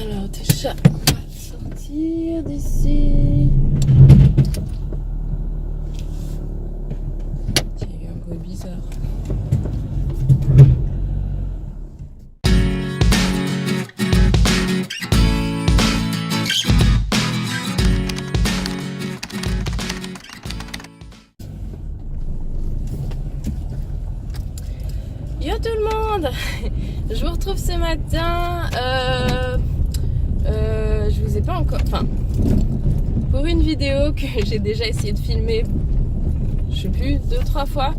Alors déjà, on va sortir d'ici. Il y a eu un bruit bizarre. Yo tout le monde. Je vous retrouve ce matin. Je vous ai pas encore... Enfin, pour une vidéo que j'ai déjà essayé de filmer, je sais plus, 2-3 fois.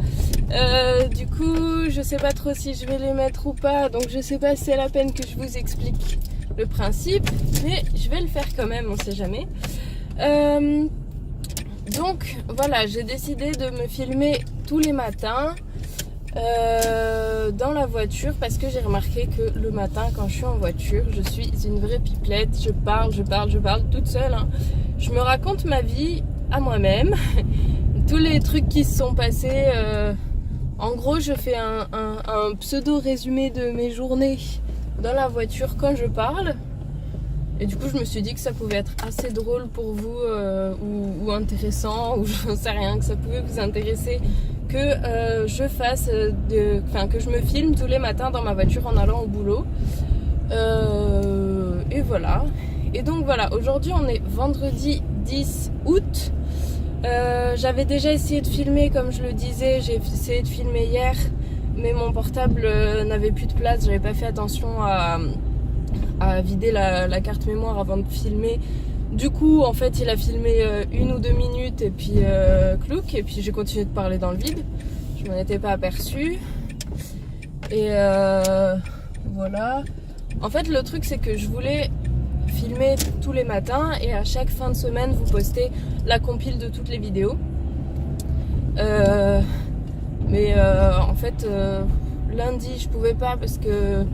Du coup, je sais pas trop si je vais les mettre ou pas. Donc je sais pas si c'est la peine que je vous explique le principe. Mais je vais le faire quand même, on sait jamais. Donc voilà, j'ai décidé de me filmer tous les matins. Dans la voiture, parce que j'ai remarqué que le matin quand je suis en voiture, je suis une vraie pipelette, je parle toute seule, hein. Je me raconte ma vie à moi-même, tous les trucs qui se sont passés, en gros je fais un pseudo résumé de mes journées dans la voiture quand je parle, et du coup je me suis dit que ça pouvait être assez drôle pour vous, ou intéressant, ou je ne sais rien, que ça pouvait vous intéresser, que je fasse, que je me filme tous les matins dans ma voiture en allant au boulot. Et voilà. Et donc voilà, aujourd'hui on est vendredi 10 août. J'avais déjà essayé de filmer, comme je le disais, j'ai essayé de filmer hier, mais mon portable n'avait plus de place, j'avais pas fait attention à vider la carte mémoire avant de filmer. Du coup, en fait, il a filmé 1 ou 2 minutes et puis clouc, et puis j'ai continué de parler dans le vide. Je m'en étais pas aperçue. Et voilà. En fait, le truc, c'est que je voulais filmer tous les matins et à chaque fin de semaine, vous poster la compile de toutes les vidéos. Mais en fait, lundi, je pouvais pas parce que...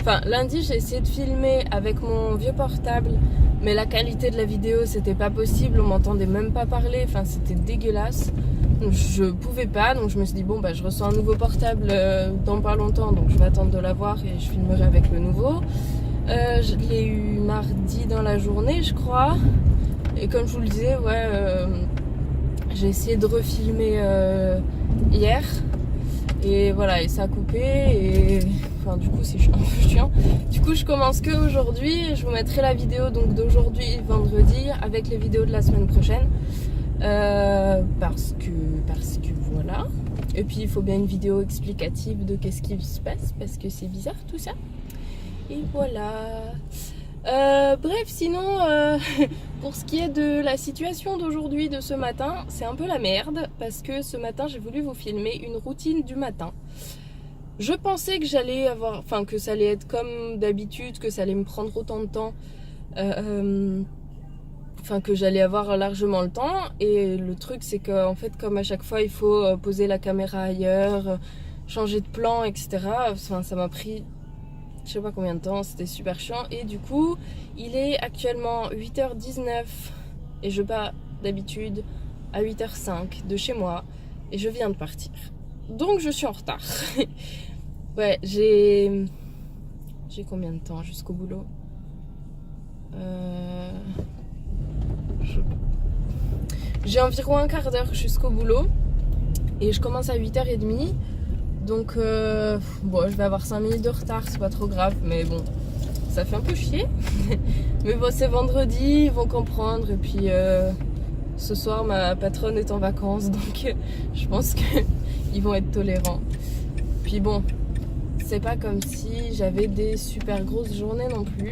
Enfin, lundi, j'ai essayé de filmer avec mon vieux portable, mais la qualité de la vidéo, c'était pas possible, on m'entendait même pas parler, enfin, c'était dégueulasse. Donc, je pouvais pas, donc je me suis dit, bon, bah, je reçois un nouveau portable dans pas longtemps, donc je vais attendre de l'avoir et je filmerai avec le nouveau. Je l'ai eu mardi dans la journée, je crois. Et comme je vous le disais, ouais, j'ai essayé de refilmer hier. Et voilà, et ça a coupé et enfin du coup c'est un peu chiant. Du coup je commence que aujourd'hui, je vous mettrai la vidéo donc d'aujourd'hui vendredi avec les vidéos de la semaine prochaine, parce que voilà. Et puis il faut bien une vidéo explicative de qu'est-ce qui se passe parce que c'est bizarre tout ça. Et voilà. Bref, sinon, pour ce qui est de la situation d'aujourd'hui, de ce matin, c'est un peu la merde parce que ce matin, j'ai voulu vous filmer une routine du matin. Je pensais que j'allais avoir, enfin que ça allait être comme d'habitude, que ça allait me prendre autant de temps, enfin que j'allais avoir largement le temps. Et le truc, c'est qu'en fait, comme à chaque fois, il faut poser la caméra ailleurs, changer de plan, etc. Enfin, ça m'a pris... je sais pas combien de temps, c'était super chiant. Et du coup, il est actuellement 8h19 et je pars d'habitude à 8h05 de chez moi et je viens de partir. Donc je suis en retard. Ouais, j'ai combien de temps jusqu'au boulot? J'ai environ un quart d'heure jusqu'au boulot et je commence à 8h30. Donc bon, je vais avoir 5 minutes de retard, c'est pas trop grave, mais bon, ça fait un peu chier. Mais bon, c'est vendredi, ils vont comprendre. Et puis ce soir, ma patronne est en vacances, donc je pense qu'ils vont être tolérants. Puis bon, c'est pas comme si j'avais des super grosses journées non plus.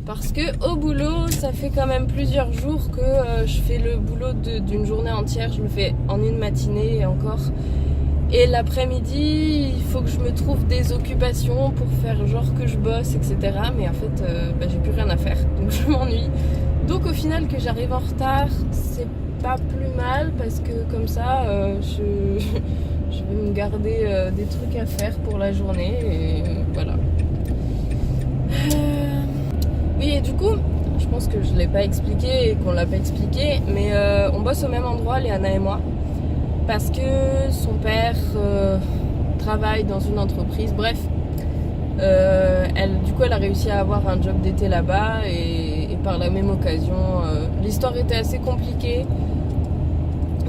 Parce que au boulot, ça fait quand même plusieurs jours que je fais le boulot d'une journée entière. Je le fais en une matinée et encore. Et l'après-midi, il faut que je me trouve des occupations pour faire genre que je bosse, etc. Mais en fait, j'ai plus rien à faire, donc je m'ennuie. Donc au final, que j'arrive en retard, c'est pas plus mal parce que comme ça, je vais me garder des trucs à faire pour la journée et voilà. Oui, et du coup, je pense que je l'ai pas expliqué et qu'on l'a pas expliqué, mais on bosse au même endroit, Léana et moi. Parce que son père travaille dans une entreprise, bref, elle coup elle a réussi à avoir un job d'été là-bas et par la même occasion, l'histoire était assez compliquée,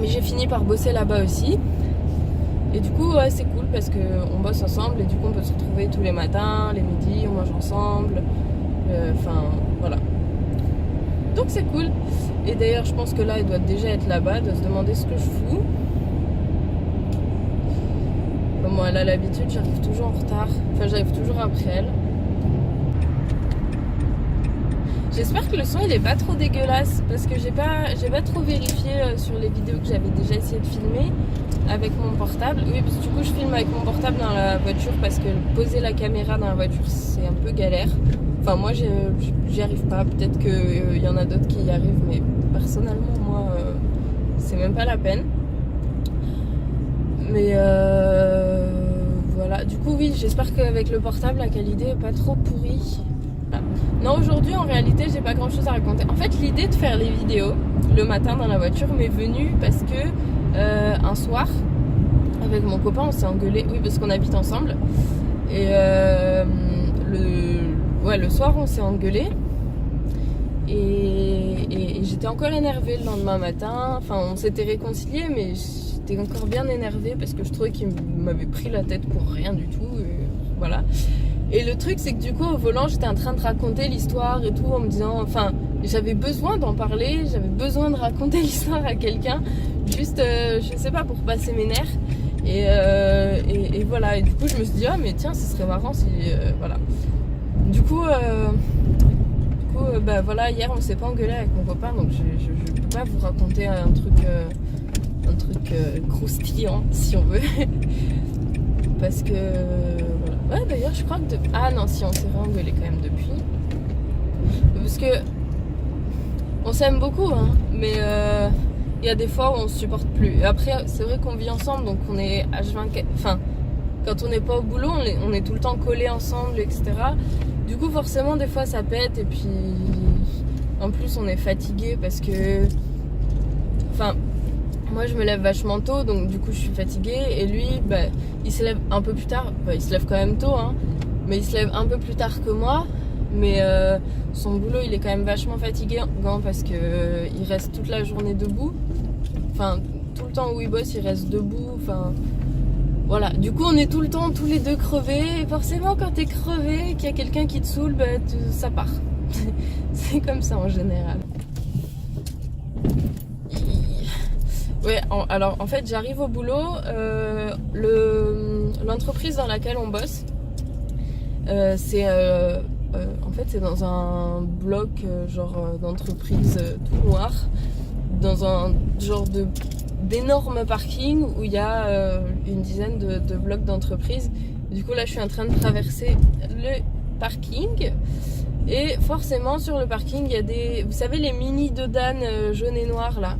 mais j'ai fini par bosser là-bas aussi. Et du coup ouais, c'est cool parce qu'on bosse ensemble et du coup on peut se retrouver tous les matins, les midis, on mange ensemble, enfin voilà. Donc c'est cool. Et d'ailleurs je pense que là elle doit déjà être là-bas, elle doit se demander ce que je fous. Bon, elle a l'habitude, j'arrive toujours en retard, enfin j'arrive toujours après elle. J'espère que le son il est pas trop dégueulasse parce que j'ai pas trop vérifié sur les vidéos que j'avais déjà essayé de filmer avec mon portable. Oui, parce que du coup je filme avec mon portable dans la voiture parce que poser la caméra dans la voiture c'est un peu galère. Enfin moi j'y arrive pas, peut-être qu'il y en a d'autres qui y arrivent, mais personnellement moi c'est même pas la peine. Mais voilà, du coup oui, j'espère qu'avec le portable la qualité est pas trop pourrie. Non, aujourd'hui en réalité j'ai pas grand chose à raconter. En fait l'idée de faire les vidéos le matin dans la voiture m'est venue parce que un soir avec mon copain on s'est engueulé, oui parce qu'on habite ensemble, et le soir on s'est engueulé et j'étais encore énervée le lendemain matin. Enfin on s'était réconciliés mais j'étais encore bien énervée parce que je trouvais qu'il m'avait pris la tête pour rien du tout, et voilà. Et le truc c'est que du coup au volant j'étais en train de raconter l'histoire et tout en me disant, enfin j'avais besoin d'en parler, j'avais besoin de raconter l'histoire à quelqu'un, juste je sais pas, pour passer mes nerfs, et voilà. Et du coup je me suis dit ah mais tiens ce serait marrant si voilà. Du coup bah voilà, hier on s'est pas engueulé avec mon copain, donc je peux pas vous raconter un truc croustillant si on veut. Parce que voilà. Ouais d'ailleurs je crois que ah non, si on s'est réengueulé quand même depuis. Parce que on s'aime beaucoup hein, mais il y a des fois où on se supporte plus. Et après c'est vrai qu'on vit ensemble, donc on est H24, enfin quand on n'est pas au boulot on est tout le temps collés ensemble, etc. Du coup forcément des fois ça pète, et puis en plus on est fatigué parce que enfin moi je me lève vachement tôt, donc du coup je suis fatiguée, et lui bah, il se lève un peu plus tard, bah, il se lève quand même tôt hein, mais il se lève un peu plus tard que moi, mais son boulot il est quand même vachement fatigant parce que il reste toute la journée debout, enfin tout le temps où il bosse il reste debout, enfin voilà. Du coup on est tout le temps tous les deux crevés, et forcément quand t'es crevé, qu'il y a quelqu'un qui te saoule, bah, ça part. C'est comme ça en général. Ouais, alors en fait j'arrive au boulot, l'entreprise dans laquelle on bosse, c'est en fait c'est dans un bloc genre d'entreprise tout noir, dans un genre d'énorme parking où il y a une dizaine de blocs d'entreprise. Du coup là je suis en train de traverser le parking, et forcément sur le parking il y a des, vous savez les mini dodanes jaunes et noirs là,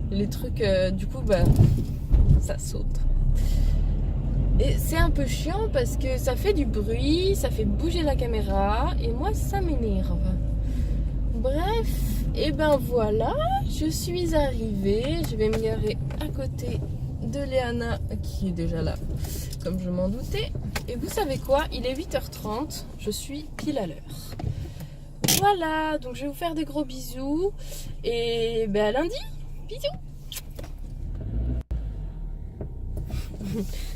les trucs du coup bah ça saute, et c'est un peu chiant parce que ça fait du bruit, ça fait bouger la caméra, et moi ça m'énerve. Bref, et ben voilà, je suis arrivée, je vais me garer à côté de Léana qui est déjà là comme je m'en doutais, et vous savez quoi, il est 8h30, je suis pile à l'heure. Voilà, donc je vais vous faire des gros bisous, et ben à lundi. Bisous.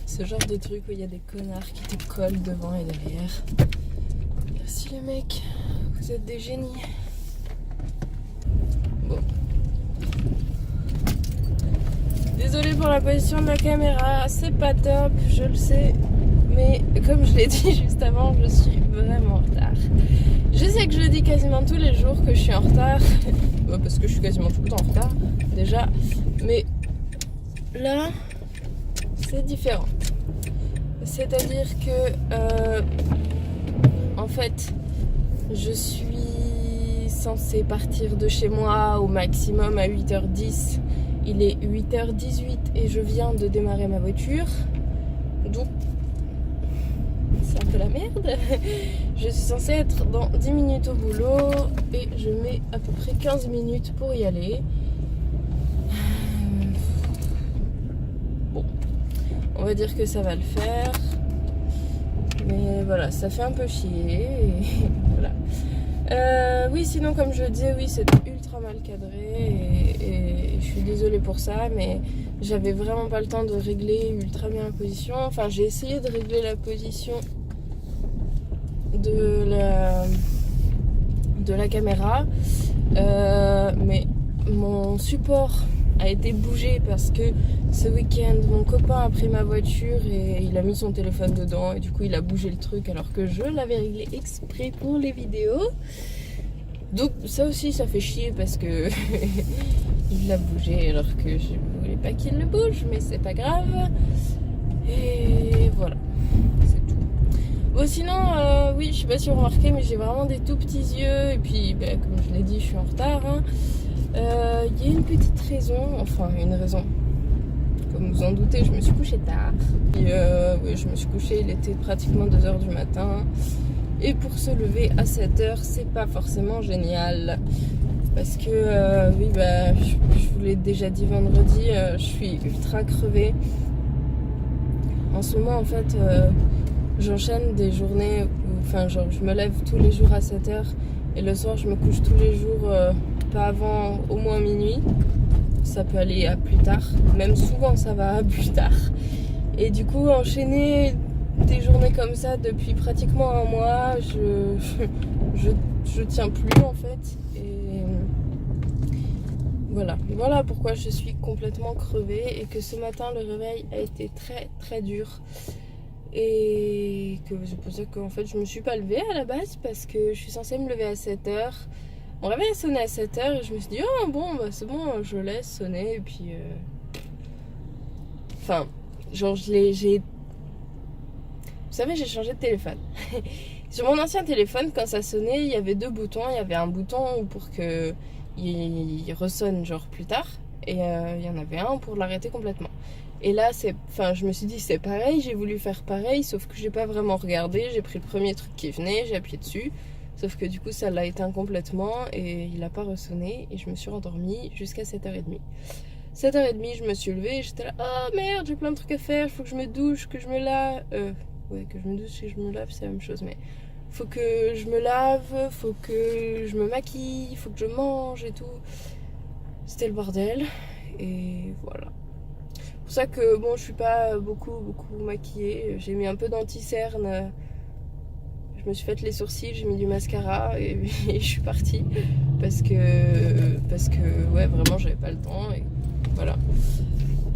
Ce genre de truc où il y a des connards qui te collent devant et derrière. Merci les mecs, vous êtes des génies. Bon. Désolée pour la position de la caméra, c'est pas top, je le sais. Mais comme je l'ai dit juste avant, je suis vraiment en retard. Je sais que je le dis quasiment tous les jours que je suis en retard. Parce que je suis quasiment tout le temps en retard déjà, mais là c'est différent, c'est à dire que en fait je suis censée partir de chez moi au maximum à 8h10, il est 8h18 et je viens de démarrer ma voiture, donc c'est un peu la merde. Je suis censée être dans 10 minutes au boulot et je mets à peu près 15 minutes pour y aller. Bon, on va dire que ça va le faire. Mais voilà, ça fait un peu chier. Et voilà. Oui, sinon, comme je le disais, oui, c'est ultra mal cadré. Et je suis désolée pour ça, mais j'avais vraiment pas le temps de régler ultra bien la position. Enfin, j'ai essayé de régler la position de la caméra. Mais mon support a été bougé parce que ce week-end mon copain a pris ma voiture et il a mis son téléphone dedans et du coup il a bougé le truc alors que je l'avais réglé exprès pour les vidéos. Donc ça aussi ça fait chier parce que il l'a bougé alors que je voulais pas qu'il le bouge, mais c'est pas grave. Et voilà, c'est tout. Bon sinon oui, je sais pas si vous remarquez, mais j'ai vraiment des tout petits yeux et puis comme je l'ai dit, je suis en retard hein. Y a une petite raison, enfin une raison, comme vous en doutez, je me suis couchée tard. Et oui, je me suis couchée, il était pratiquement 2h du matin. Et pour se lever à 7h, c'est pas forcément génial. Parce que, oui, je vous l'ai déjà dit vendredi, je suis ultra crevée. En ce moment, en fait, j'enchaîne des journées où, enfin, genre, je me lève tous les jours à 7h. Et le soir, je me couche tous les jours, pas avant au moins minuit. Ça peut aller à plus tard. Même souvent, ça va à plus tard. Et du coup, enchaîner des journées comme ça depuis pratiquement un mois, je tiens plus en fait. Et voilà pourquoi je suis complètement crevée et que ce matin, le réveil a été très très dur. Et que c'est pour ça qu'en fait je me suis pas levée à la base parce que je suis censée me lever à 7h. Mon réveil a sonné à 7h et je me suis dit oh bon c'est bon, je laisse sonner et puis enfin genre j'ai vous savez, j'ai changé de téléphone. Sur mon ancien téléphone, quand ça sonnait, il y avait 2 boutons. Il y avait un bouton pour que il ressonne genre plus tard et il y en avait un pour l'arrêter complètement. Et là, je me suis dit c'est pareil, j'ai voulu faire pareil, sauf que j'ai pas vraiment regardé. J'ai pris le premier truc qui venait, j'ai appuyé dessus, sauf que du coup ça l'a éteint complètement et il a pas ressonné et je me suis rendormie jusqu'à 7h30. 7h30, je me suis levée et j'étais là, oh merde, j'ai plein de trucs à faire, il faut que je me douche, que je me lave. Ouais, que je me douche et que je me lave, c'est la même chose, mais faut que je me lave, faut que je me maquille, faut que je mange et tout. C'était le bordel et voilà. C'est pour ça que bon, je suis pas beaucoup maquillée. J'ai mis un peu d'anti-cerne. Je me suis fait les sourcils, j'ai mis du mascara et je suis partie parce que ouais, vraiment j'avais pas le temps et voilà.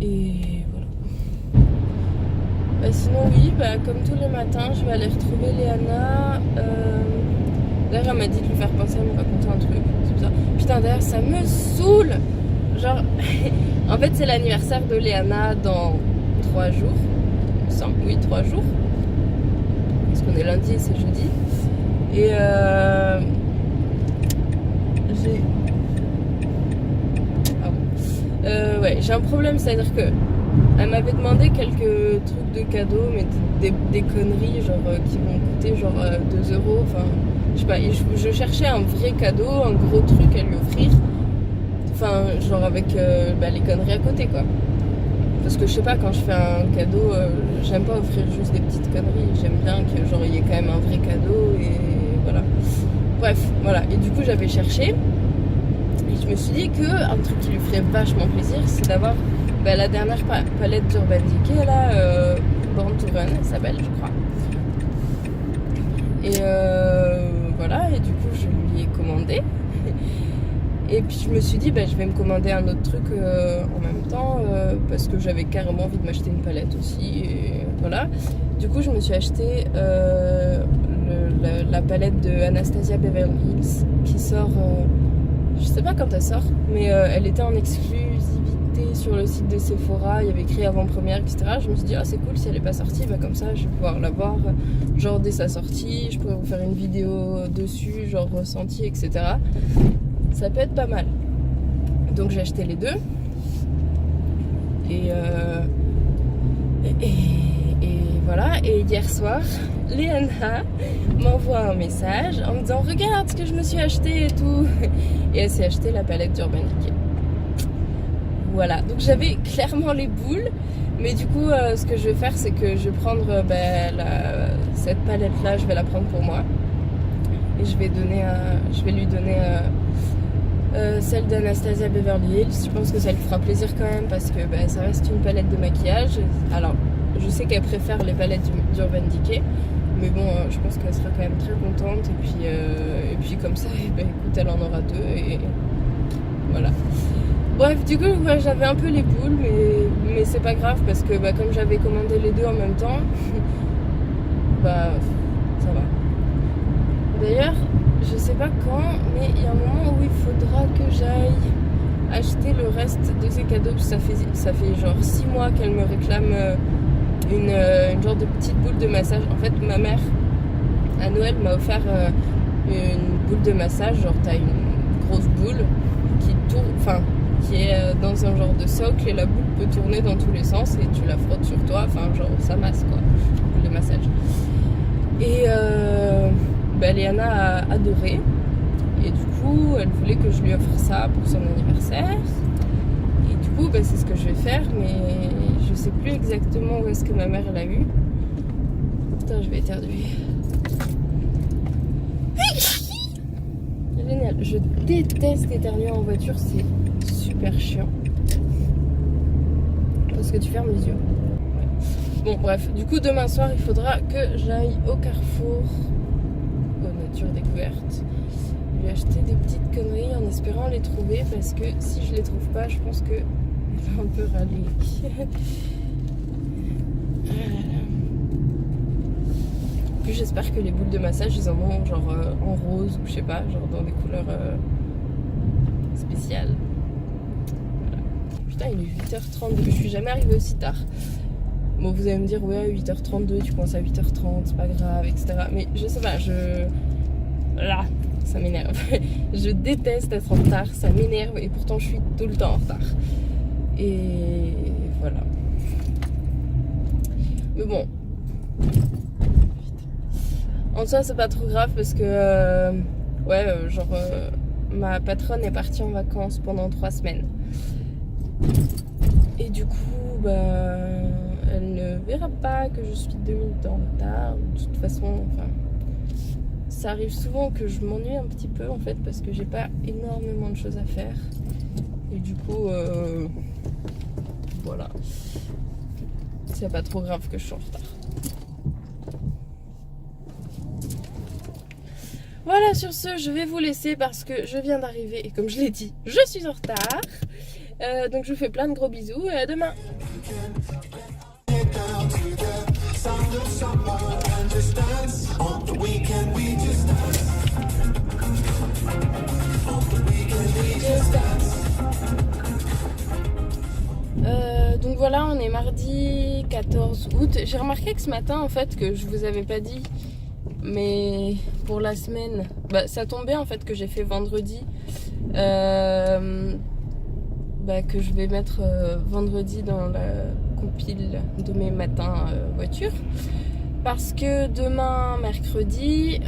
Et voilà. Sinon oui, comme tous les matins, je vais aller retrouver Léana. D'ailleurs, elle m'a dit de lui faire penser à me raconter un truc. C'est bizarre. Putain, d'ailleurs, ça me saoule. Genre, en fait, c'est l'anniversaire de Léana dans 3 jours. Il me semble, oui, 3 jours. Parce qu'on est lundi et c'est jeudi. Et j'ai un problème, c'est-à-dire que elle m'avait demandé quelques trucs de cadeaux, mais des conneries genre qui vont coûter genre 2 euros. Enfin, je sais pas, je cherchais un vrai cadeau, un gros truc à lui offrir. Enfin, genre avec les conneries à côté quoi. Parce que je sais pas, quand je fais un cadeau, j'aime pas offrir juste des petites conneries. J'aime bien que genre il y ait quand même un vrai cadeau et voilà. Bref, voilà. Et du coup j'avais cherché. Et je me suis dit qu'un truc qui lui ferait vachement plaisir, c'est d'avoir la dernière palette d'Urban Decay, là, Born to Run, elle s'appelle, je crois. Et voilà, et du coup, je lui ai commandé. Et puis, je me suis dit, je vais me commander un autre truc en même temps, parce que j'avais carrément envie de m'acheter une palette aussi. Et voilà. Du coup, je me suis acheté la palette de Anastasia Beverly Hills qui sort. Je sais pas quand elle sort, mais elle était en exclusivité sur le site de Sephora, il y avait écrit avant-première, etc. Je me suis dit, c'est cool, si elle est pas sortie, comme ça je vais pouvoir la voir genre dès sa sortie, je pourrais vous faire une vidéo dessus, genre ressenti, etc. Ça peut être pas mal. Donc j'ai acheté les deux. Et voilà, et hier soir, Léana m'envoie un message en me disant regarde ce que je me suis acheté et tout. Et elle s'est acheté la palette d'Urban Decay. Voilà, donc j'avais clairement les boules. Mais du coup, ce que je vais faire, c'est que je vais prendre cette palette-là, je vais la prendre pour moi. Et je vais lui donner celle d'Anastasia Beverly Hills. Je pense que ça lui fera plaisir quand même parce que ça reste une palette de maquillage. Alors, je sais qu'elle préfère les palettes d'Urban Decay. Mais bon, je pense qu'elle sera quand même très contente. Et puis comme ça, écoute, elle en aura 2. Et voilà. Bref, du coup, j'avais un peu les boules, mais c'est pas grave parce que comme j'avais commandé les 2 en même temps, ça va. D'ailleurs, je sais pas quand, mais il y a un moment où il faudra que j'aille acheter le reste de ces cadeaux. Parce que ça fait genre 6 mois qu'elle me réclame une genre de petite boule de massage. En fait, ma mère, à Noël, m'a offert une boule de massage. Genre, t'as une grosse boule qui tourne, qui est dans un genre de socle et la boule peut tourner dans tous les sens et tu la frottes sur toi, genre ça masse quoi, boule de massage. Et Léana a adoré et du coup elle voulait que je lui offre ça pour son anniversaire et du coup c'est ce que je vais faire, mais je sais plus exactement où est-ce que ma mère l'a eu. Putain, je vais éternuer. Génial, je déteste éternuer en voiture, c'est super chiant parce que tu fermes les yeux. Ouais. Bon bref, du coup demain soir il faudra que j'aille au Carrefour, aux Nature Découverte, lui acheter des petites conneries en espérant les trouver parce que si je les trouve pas, je pense que elle va un peu râler. Puis j'espère que les boules de massage ils en ont genre en rose ou je sais pas, genre dans des couleurs spéciales. Voilà. Putain, il est 8h32, je suis jamais arrivée aussi tard. Bon, vous allez me dire ouais, 8h32, tu commences à 8h30, c'est pas grave, etc. Mais je sais pas, là, ça m'énerve. Je déteste être en retard, ça m'énerve et pourtant je suis tout le temps en retard. Et voilà. Mais bon. En soi, c'est pas trop grave parce que, ma patronne est partie en vacances pendant 3 semaines. Et du coup, elle ne verra pas que je suis 2 minutes en retard. De toute façon, ça arrive souvent que je m'ennuie un petit peu en fait parce que j'ai pas énormément de choses à faire. Et du coup, voilà. C'est pas trop grave que je sois en retard. Voilà, sur ce, je vais vous laisser parce que je viens d'arriver et comme je l'ai dit, je suis en retard. Donc je vous fais plein de gros bisous et à demain. Donc voilà, on est mardi 14 août. J'ai remarqué que ce matin, en fait, que je vous avais pas dit, mais pour la semaine, ça tombait en fait que j'ai fait vendredi, que je vais mettre vendredi dans la compile de mes matins voiture, parce que demain mercredi,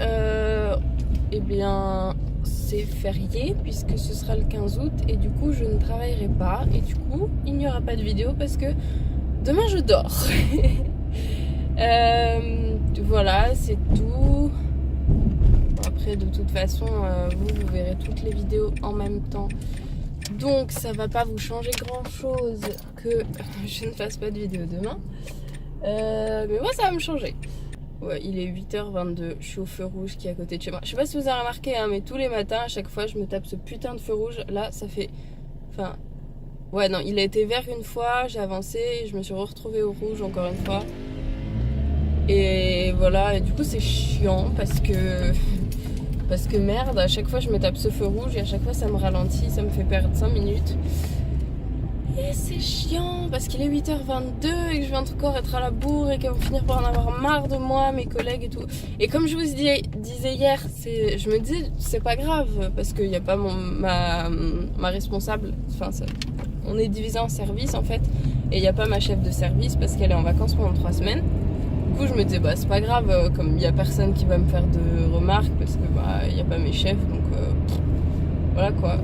c'est férié puisque ce sera le 15 août et du coup je ne travaillerai pas et du coup il n'y aura pas de vidéo parce que demain je dors. Voilà, c'est tout. Après de toute façon vous verrez toutes les vidéos en même temps, donc ça va pas vous changer grand chose que je ne fasse pas de vidéo demain, mais moi ça va me changer. Ouais, il est 8h22, je suis au feu rouge qui est à côté de chez moi. Je sais pas si vous avez remarqué, mais tous les matins, à chaque fois, je me tape ce putain de feu rouge. Là, ça fait... ouais, non, il a été vert une fois, j'ai avancé, je me suis retrouvée au rouge encore une fois. Et voilà, et du coup, c'est chiant parce que merde, à chaque fois, je me tape ce feu rouge et à chaque fois, ça me ralentit, ça me fait perdre 5 minutes. Et c'est chiant parce qu'il est 8h22 et que je vais encore être à la bourre et qu'elles vont finir par en avoir marre de moi, mes collègues et tout. Et comme je vous disais hier, je me dis c'est pas grave parce qu'il n'y a pas ma responsable. On est divisé en services en fait et il n'y a pas ma chef de service parce qu'elle est en vacances pendant 3 semaines. Du coup je me disais c'est pas grave, comme il n'y a personne qui va me faire de remarques parce que il n'y a pas mes chefs, donc voilà quoi.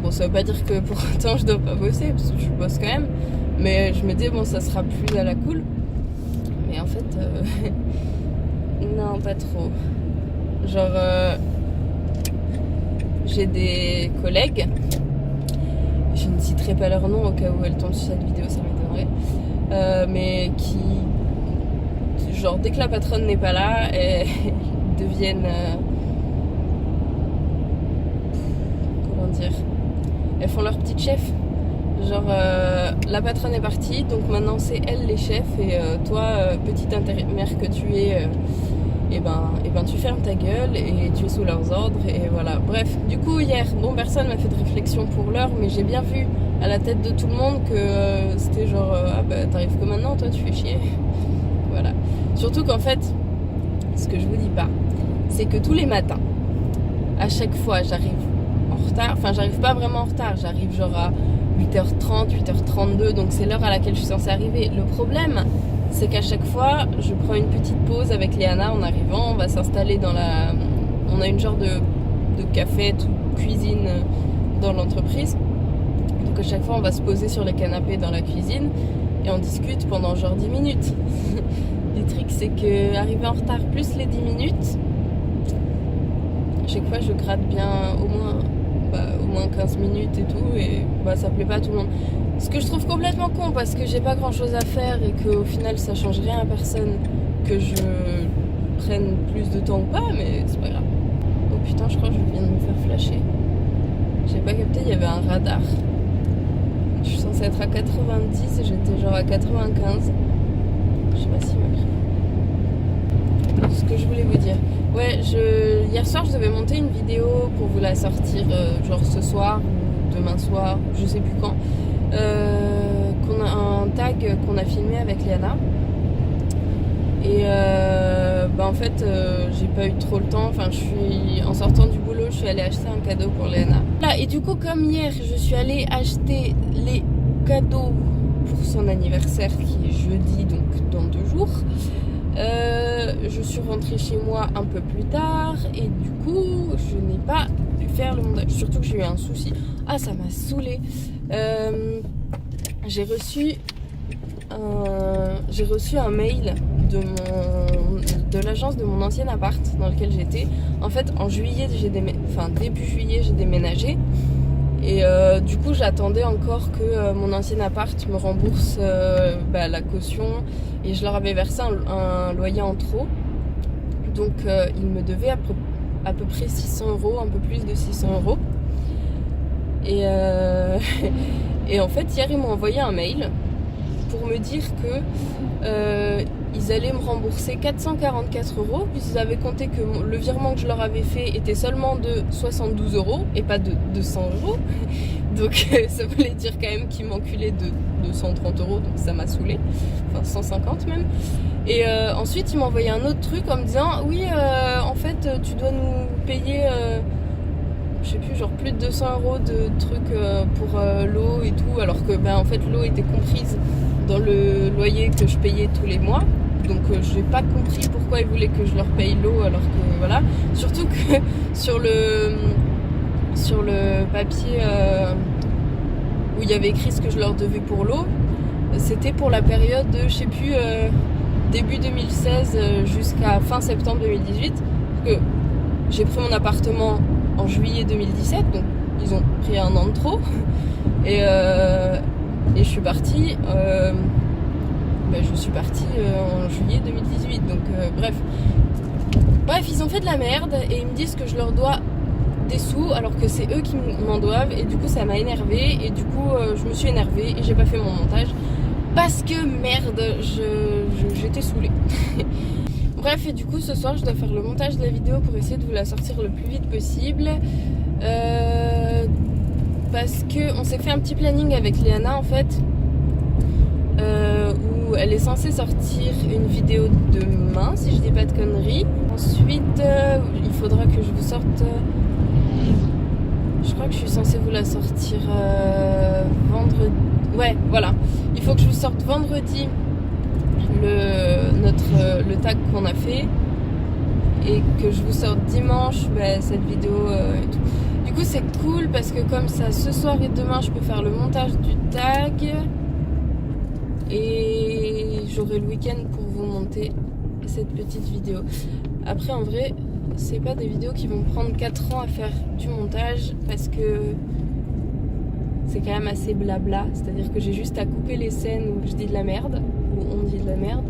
Bon, ça veut pas dire que pour autant je dois pas bosser, parce que je bosse quand même. Mais je me dis, bon, ça sera plus à la cool. Mais en fait, non, pas trop. Genre, j'ai des collègues, je ne citerai pas leur nom au cas où elles tombent sur cette vidéo, ça m'étonnerait, mais qui, genre, dès que la patronne n'est pas là, elles deviennent, comment dire, elles font leur petit chef. Genre, la patronne est partie, donc maintenant c'est elle les chefs, et toi, petite intérimaire que tu es, et ben tu fermes ta gueule et tu es sous leurs ordres, et voilà. Bref, du coup hier, bon, personne m'a fait de réflexion pour l'heure, mais j'ai bien vu à la tête de tout le monde que c'était genre, ah bah t'arrives que maintenant, toi tu fais chier. Voilà. Surtout qu'en fait, ce que je vous dis pas, c'est que tous les matins, à chaque fois j'arrive en retard, enfin j'arrive pas vraiment en retard, j'arrive genre à 8h30, 8h32, donc c'est l'heure à laquelle je suis censée arriver. Le problème, c'est qu'à chaque fois, je prends une petite pause avec Léana en arrivant, on va s'installer dans la... On a une genre de café, cuisine dans l'entreprise. Donc à chaque fois, on va se poser sur les canapés dans la cuisine et on discute pendant genre 10 minutes. Le truc, c'est que arriver en retard plus les 10 minutes, chaque fois, je gratte bien au moins 15 minutes et tout, et bah ça plaît pas à tout le monde. Ce que je trouve complètement con, parce que j'ai pas grand chose à faire et qu'au final ça change rien à personne que je prenne plus de temps ou pas, mais c'est pas grave. Oh putain, je crois que je viens de me faire flasher. J'ai pas capté, il y avait un radar. Je suis censée être à 90 et j'étais genre à 95. Je sais pas si ce que je voulais vous dire. Ouais, hier soir je devais monter une vidéo pour vous la sortir genre ce soir ou demain soir, je sais plus quand. Qu'on a un tag qu'on a filmé avec Léana. Et en fait j'ai pas eu trop le temps. Enfin, en sortant du boulot, je suis allée acheter un cadeau pour Léana. Là, et du coup, comme hier je suis allée acheter les cadeaux pour son anniversaire qui est jeudi, donc dans 2 jours. Je suis rentrée chez moi un peu plus tard et du coup je n'ai pas pu faire le montage, surtout que j'ai eu un souci. Ah, ça m'a saoulée. J'ai reçu un mail de l'agence de mon ancien appart dans lequel j'étais. En fait, en juillet, début juillet, j'ai déménagé. Et du coup, j'attendais encore que mon ancien appart me rembourse la caution. Et je leur avais versé un loyer en trop. Donc, ils me devaient à peu près 600 €, un peu plus de 600 €. Et en fait, hier, ils m'ont envoyé un mail pour me dire que ils allaient me rembourser 444 €, puisqu'ils avaient compté que le virement que je leur avais fait était seulement de 72 € et pas de 200 €. Donc ça voulait dire quand même qu'ils m'enculaient de 230 €, donc ça m'a saoulée. Enfin 150 même. Et ensuite ils m'ont envoyé un autre truc en me disant oui en fait tu dois nous payer je sais plus, genre plus de 200 € de trucs pour l'eau et tout, alors que en fait l'eau était comprise dans le loyer que je payais tous les mois. Donc j'ai pas compris pourquoi ils voulaient que je leur paye l'eau, alors que voilà. Surtout que sur le papier où il y avait écrit ce que je leur devais pour l'eau, c'était pour la période de, je sais plus, début 2016 jusqu'à fin septembre 2018. Parce que j'ai pris mon appartement en juillet 2017, donc ils ont pris un an de trop. Et je suis partie en juillet 2018, donc bref, ils ont fait de la merde et ils me disent que je leur dois des sous alors que c'est eux qui m'en doivent, et du coup ça m'a énervée, et du coup je me suis énervée et j'ai pas fait mon montage parce que merde, j'étais saoulée. Bref, et du coup ce soir je dois faire le montage de la vidéo pour essayer de vous la sortir le plus vite possible, parce que on s'est fait un petit planning avec Léana en fait, où elle est censée sortir une vidéo demain si je dis pas de conneries. Ensuite il faudra que je vous sorte, je crois que je suis censée vous la sortir vendredi. Ouais, voilà, il faut que je vous sorte vendredi le tag qu'on a fait, et que je vous sorte dimanche cette vidéo et tout. Du coup c'est cool parce que comme ça, ce soir et demain, je peux faire le montage du tag. Et j'aurai le week-end pour vous monter cette petite vidéo. Après en vrai, c'est pas des vidéos qui vont prendre 4 ans à faire du montage parce que c'est quand même assez blabla. C'est-à-dire que j'ai juste à couper les scènes où je dis de la merde, où on dit de la merde,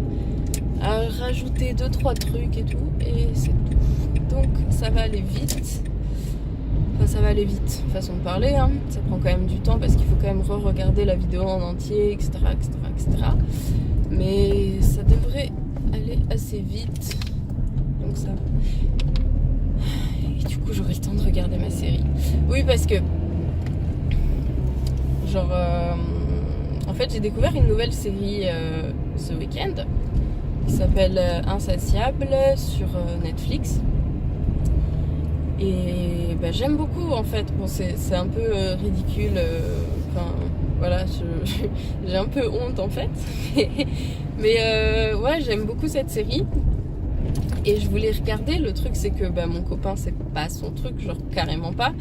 à rajouter 2-3 trucs et tout, et c'est tout. Donc ça va aller vite. Enfin, ça va aller vite, façon de parler, hein. Ça prend quand même du temps parce qu'il faut quand même re-regarder la vidéo en entier, etc., etc., etc. Mais ça devrait aller assez vite, donc ça va. Et du coup, j'aurai le temps de regarder ma série. Oui, parce que, genre, en fait, j'ai découvert une nouvelle série ce week-end qui s'appelle Insatiable sur Netflix. Et bah, j'aime beaucoup en fait. Bon, c'est un peu ridicule. Enfin, voilà, j'ai un peu honte en fait. Mais ouais, j'aime beaucoup cette série. Et je voulais regarder. Le truc, c'est que bah, mon copain, c'est pas son truc, genre carrément pas.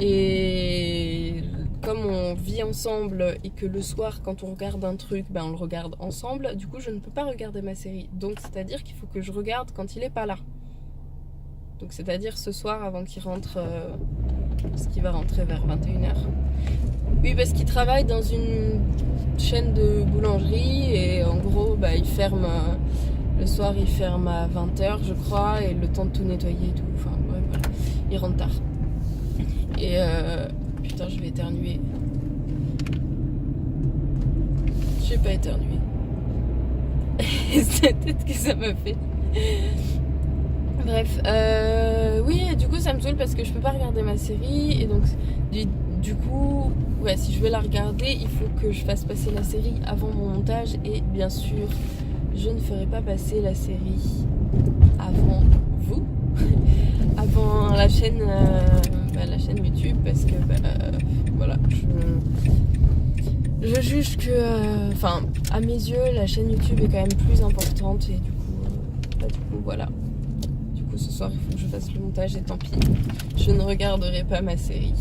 Et comme on vit ensemble et que le soir, quand on regarde un truc, bah, on le regarde ensemble, du coup, je ne peux pas regarder ma série. Donc, c'est-à-dire qu'il faut que je regarde quand il est pas là. Donc c'est-à-dire ce soir avant qu'il rentre, parce qu'il va rentrer vers 21h. Oui, parce qu'il travaille dans une chaîne de boulangerie et en gros bah, il ferme, le soir il ferme à 20h je crois, et le temps de tout nettoyer et tout, enfin ouais, voilà, il rentre tard. Et putain, je vais éternuer. J'ai pas éternué. C'est peut-être que ça m'a fait. Bref, oui, du coup ça me saoule parce que je peux pas regarder ma série. Et donc du coup, ouais, si je veux la regarder, il faut que je fasse passer la série avant mon montage. Et bien sûr, je ne ferai pas passer la série avant vous, avant la chaîne YouTube, parce que voilà, je juge que, enfin, à mes yeux, la chaîne YouTube est quand même plus importante. Et du coup voilà. Ce soir il faut que je fasse le montage et tant pis, je ne regarderai pas ma série.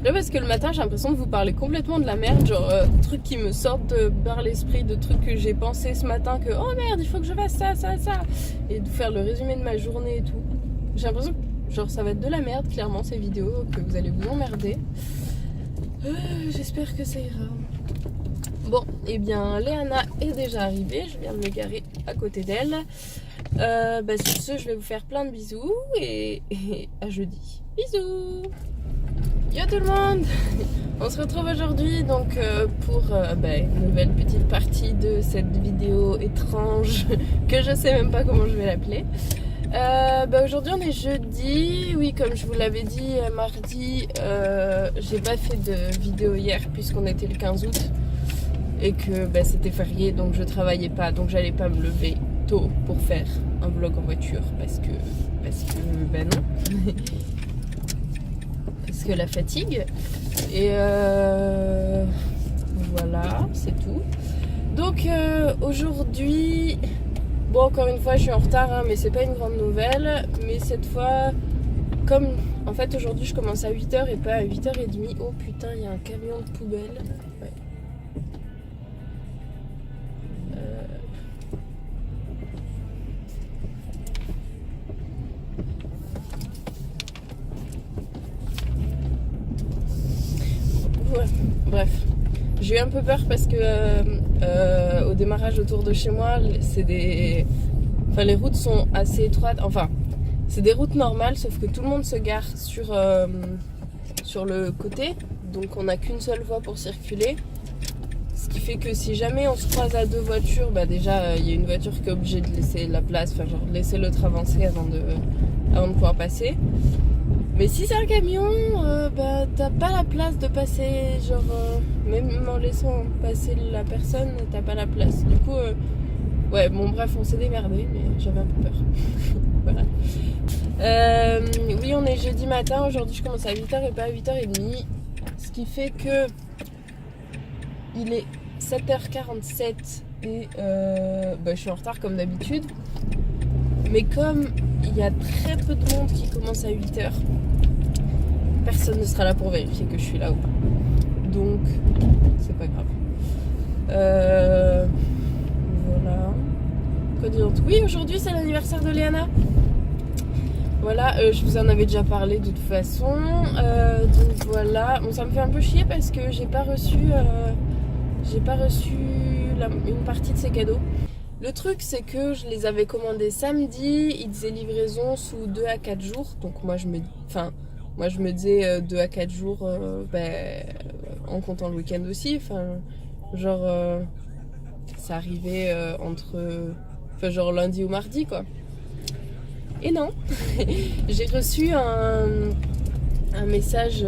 Là, parce que le matin j'ai l'impression de vous parler complètement de la merde, genre trucs qui me sortent par l'esprit, de trucs que j'ai pensé ce matin, que oh merde il faut que je fasse ça, et de faire le résumé de ma journée et tout. J'ai l'impression que genre ça va être de la merde clairement ces vidéos, que vous allez vous emmerder. J'espère que ça ira. Bon, et bien Léana est déjà arrivée, je viens de me garer à côté d'elle. Sur ce, je vais vous faire plein de bisous et à jeudi. Bisous. Yo tout le monde. On se retrouve aujourd'hui donc pour une nouvelle petite partie de cette vidéo étrange que je sais même pas comment je vais l'appeler. Aujourd'hui on est jeudi. Oui, comme je vous l'avais dit mardi, j'ai pas fait de vidéo hier puisqu'on était le 15 août et que c'était férié, donc je travaillais pas, donc j'allais pas me lever tôt pour faire un vlog en voiture parce que non. Parce que la fatigue. Et voilà, c'est tout. Donc aujourd'hui, bon, encore une fois je suis en retard, hein, mais c'est pas une grande nouvelle. Mais cette fois, comme en fait aujourd'hui je commence à 8h et pas à 8h30. Oh putain, il y a un camion de poubelle. Ouais. Ouais, bref, j'ai eu un peu peur parce que au démarrage autour de chez moi, les routes sont assez étroites. Enfin, c'est des routes normales, sauf que tout le monde se gare sur le côté, donc on n'a qu'une seule voie pour circuler. Ce qui fait que si jamais on se croise à deux voitures, déjà il y a une voiture qui est obligée de laisser la place, enfin genre laisser l'autre avancer avant de pouvoir passer. Mais si c'est un camion, t'as pas la place de passer, genre même en laissant passer la personne, t'as pas la place. Du coup, ouais, bon bref, on s'est démerdé, mais j'avais un peu peur. Voilà. Oui, on est jeudi matin, aujourd'hui je commence à 8h et pas à 8h30. Ce qui fait que il est 7h47 et je suis en retard comme d'habitude. Mais comme il y a très peu de monde qui commence à 8h, personne ne sera là pour vérifier que je suis là ou pas. Donc, c'est pas grave. Voilà. Quoi dire d'autre ? Oui, aujourd'hui c'est l'anniversaire de Léana. Voilà, je vous en avais déjà parlé de toute façon. Donc voilà. Bon, ça me fait un peu chier parce que j'ai pas reçu une partie de ses cadeaux. Le truc, c'est que je les avais commandés samedi, ils disaient livraison sous 2 à 4 jours. Donc moi je me disais 2 à 4 jours en comptant le week-end aussi. Ça arrivait genre lundi ou mardi quoi. Et non, j'ai reçu un message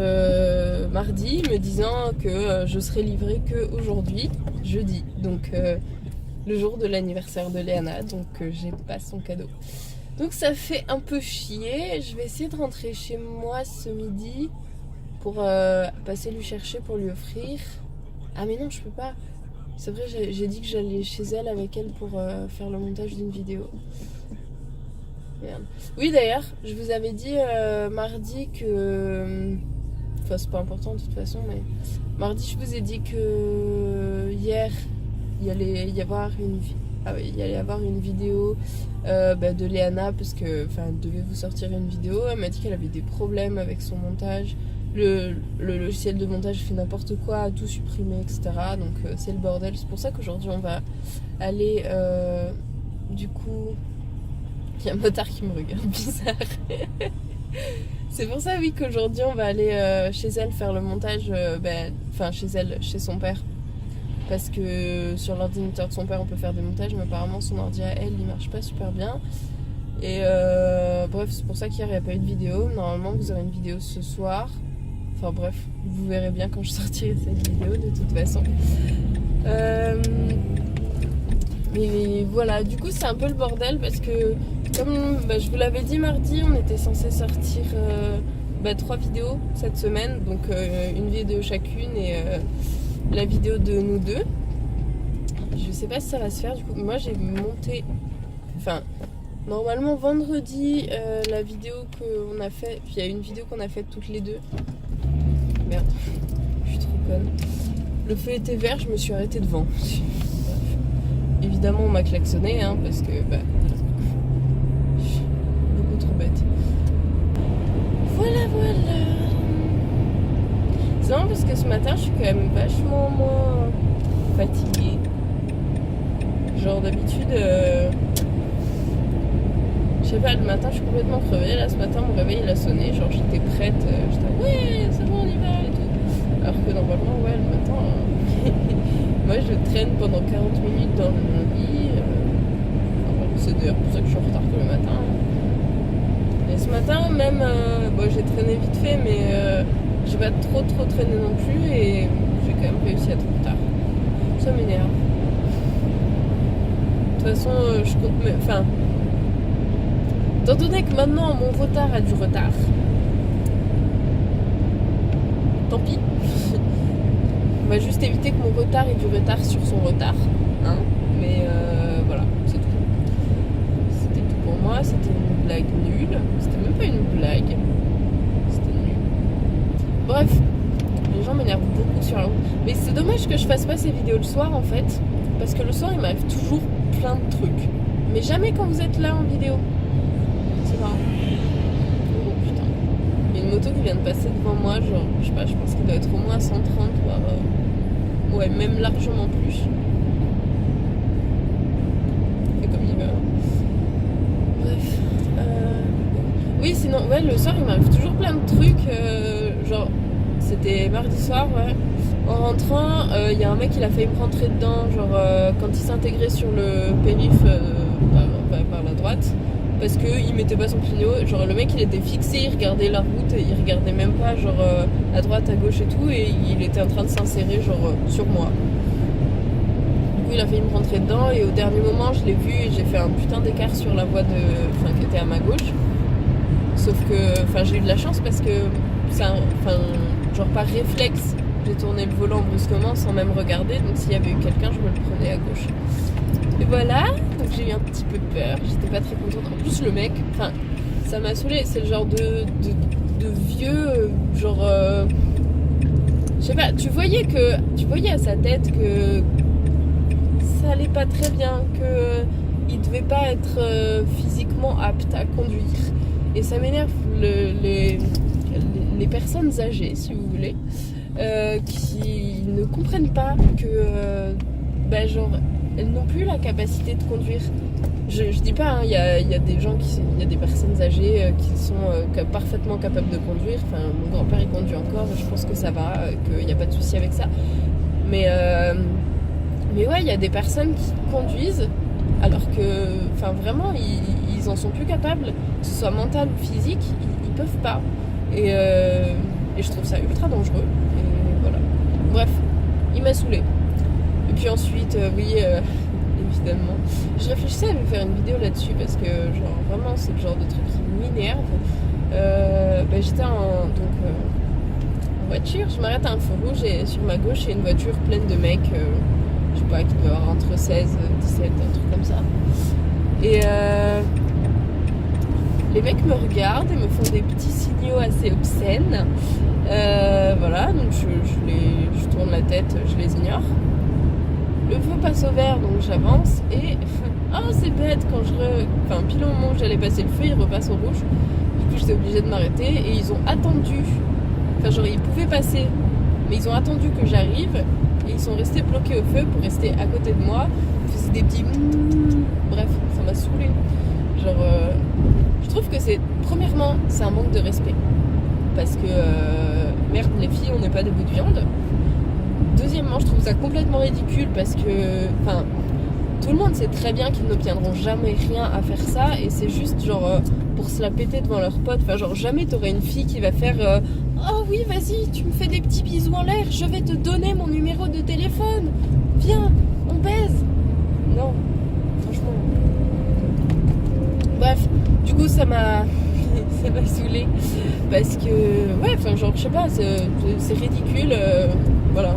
mardi me disant que je serais livrée que aujourd'hui, jeudi. Donc le jour de l'anniversaire de Léana, donc j'ai pas son cadeau. Donc ça fait un peu chier. Je vais essayer de rentrer chez moi ce midi pour passer lui chercher pour lui offrir. Ah mais non, je peux pas. C'est vrai, j'ai dit que j'allais chez elle avec elle pour faire le montage d'une vidéo. Merde. Oui d'ailleurs, je vous avais dit mardi que... Enfin c'est pas important de toute façon, mais... Mardi je vous ai dit que hier il y allait y avoir une vidéo de Léana parce que elle devait vous sortir une vidéo. Elle m'a dit qu'elle avait des problèmes avec son montage. Le logiciel de montage fait n'importe quoi, a tout supprimé, etc. Donc c'est le bordel. C'est pour ça qu'aujourd'hui on va aller du coup... Il y a un motard qui me regarde bizarre. C'est pour ça oui qu'aujourd'hui on va aller chez elle faire le montage, chez son père. Parce que sur l'ordinateur de son père on peut faire des montages, mais apparemment son ordi à elle il marche pas super bien. Et bref, c'est pour ça qu'hier il n'y a pas eu de vidéo. Normalement vous aurez une vidéo ce soir. Enfin bref, vous verrez bien quand je sortirai cette vidéo de toute façon. Mais voilà, du coup c'est un peu le bordel parce que comme je vous l'avais dit mardi, on était censé sortir 3 vidéos cette semaine. Donc une vidéo chacune et la vidéo de nous deux. Je sais pas si ça va se faire du coup. Moi j'ai monté... normalement vendredi la vidéo qu'on a fait... Puis il y a une vidéo qu'on a faite toutes les deux. Merde, je suis trop conne. Le feu était vert, je me suis arrêtée devant. Évidemment on m'a klaxonné parce que je suis beaucoup trop bête. Voilà. C'est marrant parce que ce matin je suis quand même vachement moins fatiguée. Genre d'habitude je sais pas, le matin je suis complètement crevée. Là ce matin mon réveil il a sonné, genre j'étais prête, j'étais ouais c'est bon on y va et tout. Alors que normalement ouais le matin moi je traîne pendant 40 minutes dans mon lit. C'est d'ailleurs pour ça que je suis en retard tous le matin. Et ce matin même j'ai traîné vite fait mais j'ai pas trop traîné non plus et j'ai quand même réussi à être en retard. Ça m'énerve. De toute façon je compte étant donné que maintenant mon retard a du retard, tant pis. On va juste éviter que mon retard ait du retard sur son retard. Mais voilà, c'est tout. C'était tout pour moi. C'était une blague nulle. C'était même pas une blague. C'était nul. Bref, les gens m'énervent beaucoup sur la route. Mais c'est dommage que je fasse pas ces vidéos le soir en fait. Parce que le soir il m'arrive toujours plein de trucs. Mais jamais quand vous êtes là en vidéo. C'est marrant. Oh putain. Il y a une moto qui vient de passer devant moi, genre, je sais pas, je pense qu'il doit être au moins 130, voire... ouais, même largement plus. Il fait comme il veut. Bref. Oui, sinon, ouais, le soir, il m'arrive toujours plein de trucs, genre, c'était mardi soir, ouais. En rentrant, il y a un mec, il a failli me rentrer dedans, genre, quand il s'intégrait sur le périph' par la droite. Parce qu'il mettait pas son clignot, genre le mec il était fixé, il regardait la route, il regardait même pas genre à droite, à gauche et tout, et il était en train de s'insérer genre sur moi. Du coup il a failli me rentrer dedans et au dernier moment je l'ai vu et j'ai fait un putain d'écart sur la voie qui était à ma gauche. Sauf que j'ai eu de la chance parce que genre par réflexe j'ai tourné le volant brusquement sans même regarder, donc s'il y avait eu quelqu'un je me le prenais à gauche. Et voilà, donc j'ai eu un petit peu peur, j'étais pas très contente. En plus le mec, ça m'a saoulée, c'est le genre de de vieux, genre... je sais pas, tu voyais à sa tête que ça allait pas très bien, que il devait pas être physiquement apte à conduire. Et ça m'énerve les personnes âgées, si vous voulez, qui ne comprennent pas que, genre, elles n'ont plus la capacité de conduire. Je dis pas, il y a des gens il y a des personnes âgées qui sont parfaitement capables de conduire. Enfin, mon grand-père il conduit encore, je pense que ça va, qu'il n'y a pas de souci avec ça. Mais ouais, il y a des personnes qui conduisent alors que, enfin, vraiment, ils en sont plus capables, que ce soit mental ou physique, ils peuvent pas. Et je trouve ça ultra dangereux. Et voilà. Bref, il m'a saoulée. Et puis ensuite, évidemment, je réfléchissais à me faire une vidéo là-dessus parce que, genre, vraiment, c'est le genre de truc qui m'énerve. J'étais en voiture, je m'arrête à un feu rouge et sur ma gauche, il y a une voiture pleine de mecs, je sais pas, qui doit avoir entre 16 et 17, un truc comme ça. Et les mecs me regardent et me font des petits signaux assez obscènes. Voilà, donc je tourne la tête, je les ignore. Le feu passe au vert, donc j'avance et... Oh, c'est bête, pile au moment où j'allais passer le feu, il repasse au rouge. Du coup, j'étais obligée de m'arrêter et ils ont attendu. Enfin, genre, ils pouvaient passer, mais ils ont attendu que j'arrive et ils sont restés bloqués au feu pour rester à côté de moi. Ils faisaient des petits... Bref, ça m'a saoulée. Genre, je trouve que premièrement, c'est un manque de respect. Parce que, merde, les filles, on n'est pas des bouts de viande. Deuxièmement, je trouve ça complètement ridicule parce que, enfin, tout le monde sait très bien qu'ils n'obtiendront jamais rien à faire ça et c'est juste genre pour se la péter devant leurs potes. Enfin, genre, jamais t'aurais une fille qui va faire oh oui, vas-y, tu me fais des petits bisous en l'air, je vais te donner mon numéro de téléphone. Viens, on baise. Non, franchement. Bref, du coup, ça m'a saoulée parce que, ouais, enfin, genre, je sais pas, c'est ridicule. Voilà.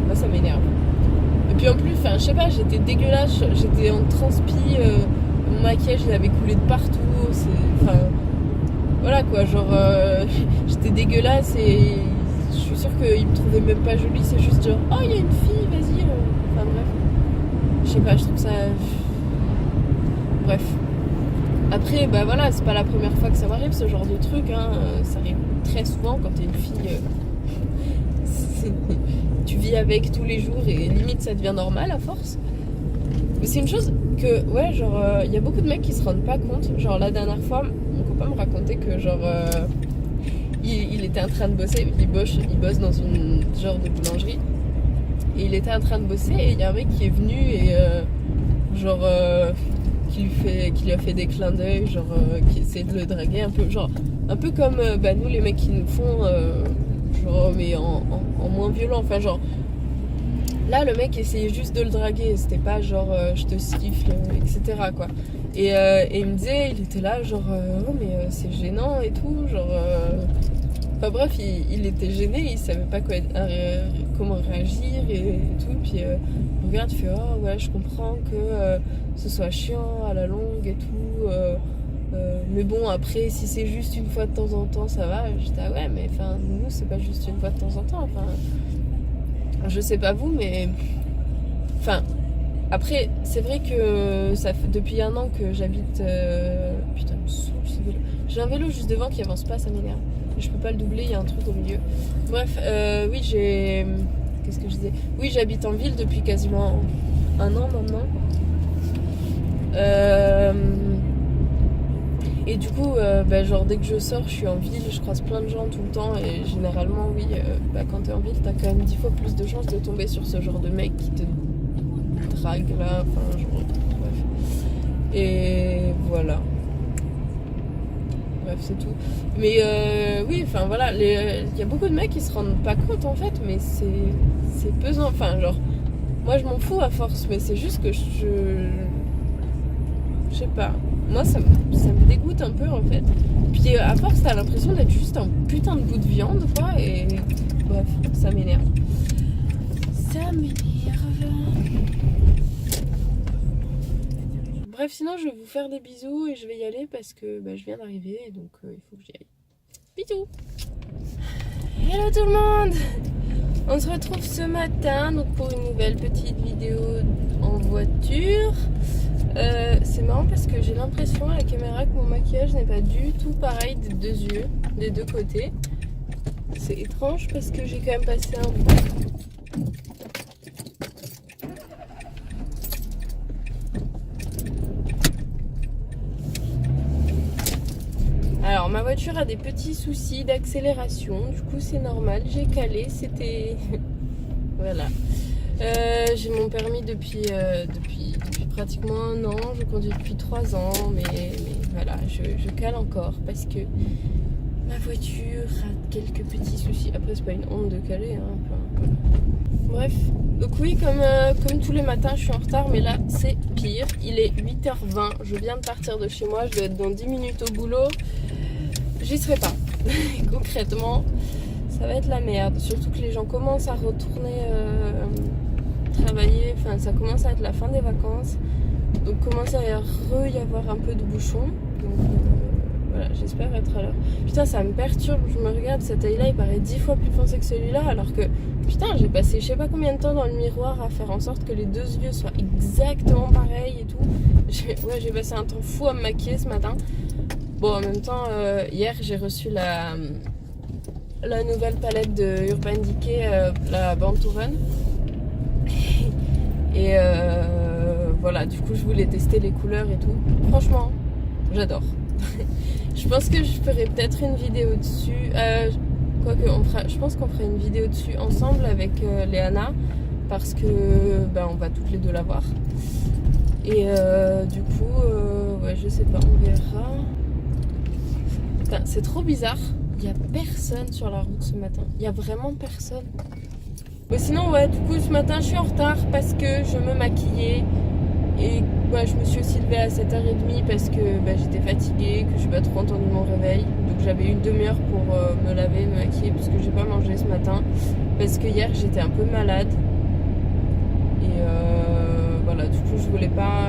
Moi, ça m'énerve. Et puis en plus, enfin, je sais pas, j'étais dégueulasse, j'étais en transpi, mon maquillage il avait coulé de partout, enfin, voilà quoi, genre, j'étais dégueulasse et je suis sûre qu'ils me trouvaient même pas jolie, c'est juste genre, oh, il y a une fille, vas-y, enfin bref, je sais pas, je trouve ça, bref. Après, voilà, c'est pas la première fois que ça m'arrive ce genre de truc, hein, ça arrive très souvent quand t'es une fille, tu vis avec tous les jours et limite ça devient normal à force. Mais c'est une chose que, ouais, genre, y a beaucoup de mecs qui se rendent pas compte. Genre, la dernière fois, mon copain me racontait que, genre, il était en train de bosser, il bosse dans une genre de boulangerie. Et il était en train de bosser et il y a un mec qui est venu et, genre, qui lui a fait des clins d'œil, genre, qui essaie de le draguer un peu, genre, un peu comme, nous, les mecs qui nous font, genre, mais en moins violent, enfin genre là le mec essayait juste de le draguer, c'était pas genre je te siffle, etc. quoi. Et il me disait, il était là genre oh mais c'est gênant et tout, genre enfin bref, il était gêné, il savait pas comment réagir et tout, puis il regarde, il fait oh ouais, je comprends que ce soit chiant à la longue et tout, mais bon, après, si c'est juste une fois de temps en temps, ça va. J'étais, ah ouais, mais enfin, nous, c'est pas juste une fois de temps en temps. Enfin, je sais pas vous, mais. Enfin, après, c'est vrai que ça fait depuis un an que j'habite. Putain, il me saoule ce vélo. J'ai un vélo juste devant qui avance pas, ça m'énerve. Je peux pas le doubler, il y a un truc au milieu. Bref, oui, j'ai. Qu'est-ce que je disais? Oui, j'habite en ville depuis quasiment un an maintenant. Et du coup, genre dès que je sors, je suis en ville, je croise plein de gens tout le temps et généralement, oui, quand t'es en ville, t'as quand même 10 fois plus de chances de tomber sur ce genre de mec qui te drague là, enfin, genre, bref. Et voilà. Bref, c'est tout. Mais oui, enfin voilà, il y a beaucoup de mecs qui se rendent pas compte en fait, mais c'est pesant, enfin, genre, moi je m'en fous à force, mais c'est juste que je sais pas. Moi, ça me dégoûte un peu, en fait. Puis, à force, t'as l'impression d'être juste un putain de bout de viande, quoi. Et bref, ça m'énerve. Ça m'énerve. Bref, sinon, je vais vous faire des bisous et je vais y aller parce que je viens d'arriver. Donc, il faut que j'y aille. Bisous. Hello tout le monde. On se retrouve ce matin donc pour une nouvelle petite vidéo en voiture. C'est marrant parce que j'ai l'impression à la caméra que mon maquillage n'est pas du tout pareil des deux yeux, des deux côtés. C'est étrange parce que j'ai quand même passé un bon. Alors ma voiture a des petits soucis d'accélération, du coup c'est normal, j'ai calé, c'était... Voilà. J'ai mon permis depuis pratiquement un an, je conduis depuis 3 ans, mais voilà, je cale encore parce que ma voiture a quelques petits soucis. Après c'est pas une honte de caler, hein, enfin, voilà. Bref, donc oui, comme tous les matins je suis en retard, mais là c'est pire, il est 8h20, je viens de partir de chez moi, je dois être dans 10 minutes au boulot. J'y serai pas. Concrètement, ça va être la merde. Surtout que les gens commencent à retourner travailler. Enfin, ça commence à être la fin des vacances. Donc, commence à y avoir un peu de bouchons. Donc, voilà, j'espère être à l'heure. Putain, ça me perturbe. Je me regarde, cet œil-là, il paraît 10 fois plus foncé que celui-là. Alors que, putain, j'ai passé je sais pas combien de temps dans le miroir à faire en sorte que les deux yeux soient exactement pareils et tout. J'ai passé un temps fou à me maquiller ce matin. Bon, en même temps, hier j'ai reçu la nouvelle palette de Urban Decay, la Born to Run. Et voilà, du coup je voulais tester les couleurs et tout. Franchement, j'adore. Je pense que je ferai peut-être une vidéo dessus. Je pense qu'on fera une vidéo dessus ensemble avec Léana. Parce que on va toutes les deux la voir. Et du coup, ouais, je sais pas, on verra. C'est trop bizarre, il n'y a personne sur la route ce matin, il n'y a vraiment personne. Mais sinon ouais, du coup ce matin je suis en retard parce que je me maquillais et je me suis aussi levée à 7h30 parce que j'étais fatiguée, que je n'ai pas trop entendu mon réveil. Donc j'avais une demi-heure pour me laver, me maquiller parce que j'ai pas mangé ce matin. Parce que hier j'étais un peu malade et voilà, du coup je voulais pas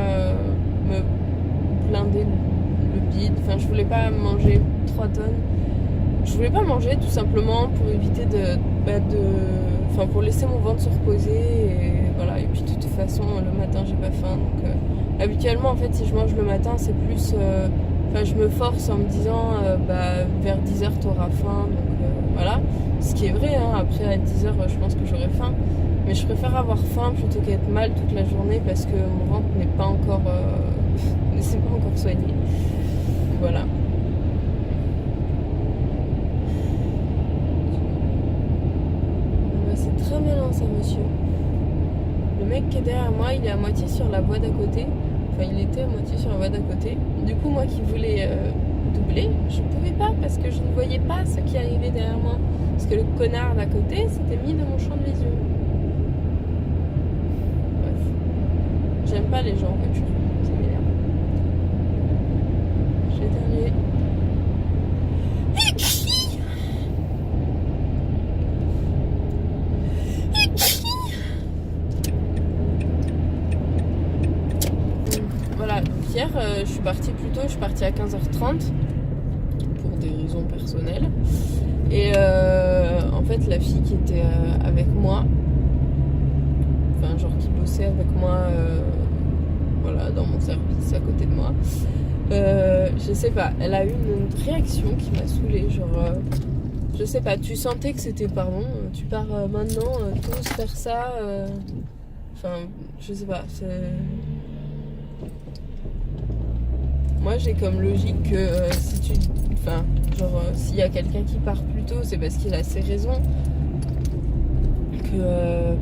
me blinder le bide, enfin je voulais pas manger 3 tonnes. Je voulais pas manger tout simplement pour éviter pour laisser mon ventre se reposer et voilà. Et puis de toute façon le matin j'ai pas faim donc habituellement en fait si je mange le matin c'est plus je me force en me disant vers 10h t'auras faim donc voilà, ce qui est vrai hein. Après à 10h je pense que j'aurai faim, mais je préfère avoir faim plutôt qu'être mal toute la journée parce que mon ventre n'est pas encore ne s'est pas encore soigné. Voilà. C'est très malin ça monsieur. Le mec qui est derrière moi il est à moitié sur la voie d'à côté. Enfin il était à moitié sur la voie d'à côté. Du coup moi qui voulais doubler, je ne pouvais pas parce que je ne voyais pas ce qui arrivait derrière moi. Parce que le connard d'à côté s'était mis dans mon champ de vision. Bref. J'aime pas les gens en voiture. Ça m'énerve. J'ai éternué. Voilà, donc hier je suis partie plus tôt, je suis partie à 15h30 pour des raisons personnelles. Et en fait la fille qui était avec moi, enfin genre qui bossait avec moi voilà, dans mon service à côté de moi, je sais pas, elle a eu une réaction qui m'a saoulée, genre je sais pas, tu sentais que c'était pardon, tu pars maintenant, tous faire ça, enfin je sais pas, c'est... Moi j'ai comme logique que si tu... Enfin, genre s'il y a quelqu'un qui part plus tôt, c'est parce qu'il a ses raisons. Que,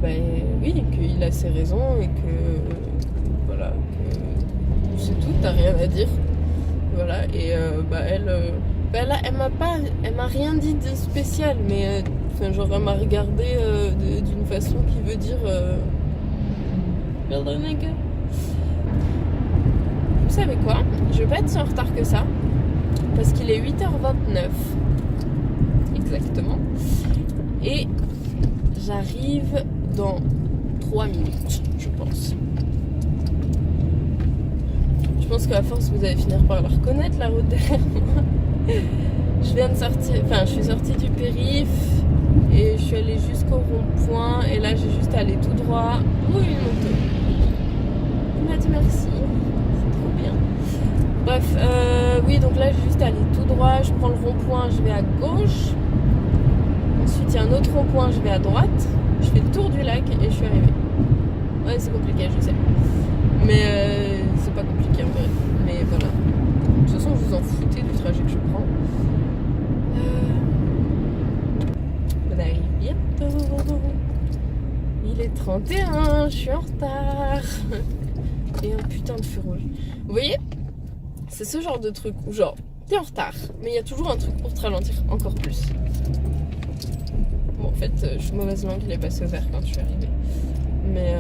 oui, qu'il a ses raisons et que... Voilà, que... C'est tout, t'as rien à dire. Voilà, et elle m'a rien dit de spécial, mais... Enfin, genre elle m'a regardé d'une façon qui veut dire... Perdre un gars. Vous savez quoi? Je vais pas être si en retard que ça parce qu'il est 8h29 exactement et j'arrive dans 3 minutes je pense. Je pense qu'à force vous allez finir par la reconnaître la route derrière moi. Je je viens de sortir, enfin je suis sortie du périph et je suis allée jusqu'au rond-point et là j'ai juste allé tout droit. Oh, une moto. Il m'a dit merci, c'est trop bien. Bref, oui, donc là j'ai juste allé tout droit, je prends le rond-point, je vais à gauche. Ensuite il y a un autre rond-point, je vais à droite. Je fais le tour du lac et je suis arrivée. Ouais, c'est compliqué, je sais. Mais c'est pas compliqué en vrai. Mais voilà. De toute façon, vous en foutez du trajet que je prends. On arrive bientôt. Il est 31, je suis en retard. Et un putain de feu rouge. Vous voyez? C'est ce genre de truc où genre, t'es en retard, mais il y a toujours un truc pour te ralentir encore plus. Bon, en fait, je suis mauvaise langue, il est passé au vert quand je suis arrivée. Mais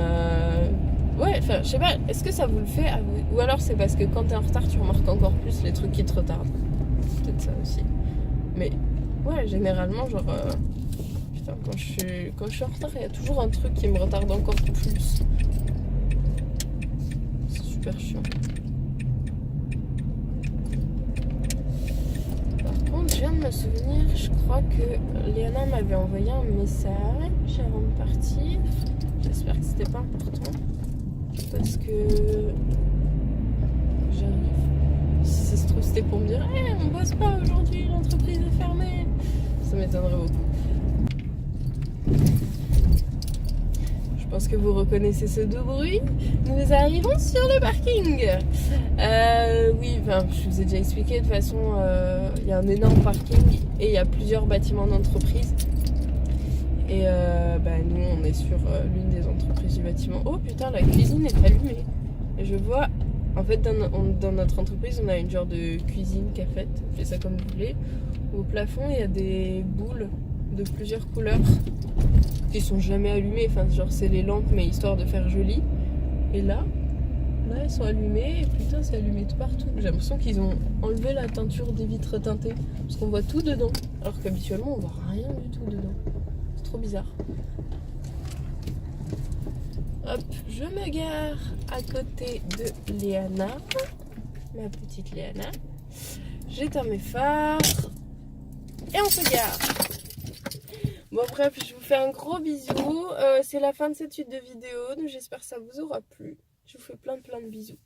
ouais, enfin, je sais pas, est-ce que ça vous le fait à vous? Ou alors c'est parce que quand t'es en retard, tu remarques encore plus les trucs qui te retardent. Peut-être ça aussi. Mais ouais, généralement, genre, putain, quand je suis en retard, il y a toujours un truc qui me retarde encore plus. C'est super chiant. Par contre, je viens de me souvenir, je crois que Léana m'avait envoyé un message avant de partir. J'espère que c'était pas important. Parce que j'arrive. Si ça se trouve, c'était pour me dire hey, on bosse pas aujourd'hui, l'entreprise est fermée. Ça m'étonnerait beaucoup. Je pense que vous reconnaissez ce doux bruit. Nous arrivons sur le parking. Oui, enfin, je vous ai déjà expliqué. De toute façon, il y a un énorme parking et il y a plusieurs bâtiments d'entreprise. Et nous, on est sur l'une des entreprises du bâtiment. Oh putain, la cuisine est allumée. Et je vois, en fait, dans notre entreprise, on a une genre de cuisine cafette. Faites ça comme vous voulez. Au plafond, il y a des boules de plusieurs couleurs qui sont jamais allumées. Enfin, genre, c'est les lampes, mais histoire de faire joli. Et là, elles sont allumées. Et putain, c'est allumé tout partout. J'ai l'impression qu'ils ont enlevé la teinture des vitres teintées. Parce qu'on voit tout dedans. Alors qu'habituellement, on voit rien du tout dedans. Trop bizarre. Hop, je me gare à côté de Léana, ma petite Léana. J'éteins mes phares et on se gare. Bon bref, je vous fais un gros bisou. C'est la fin de cette suite de vidéo, donc j'espère que ça vous aura plu. Je vous fais plein de bisous.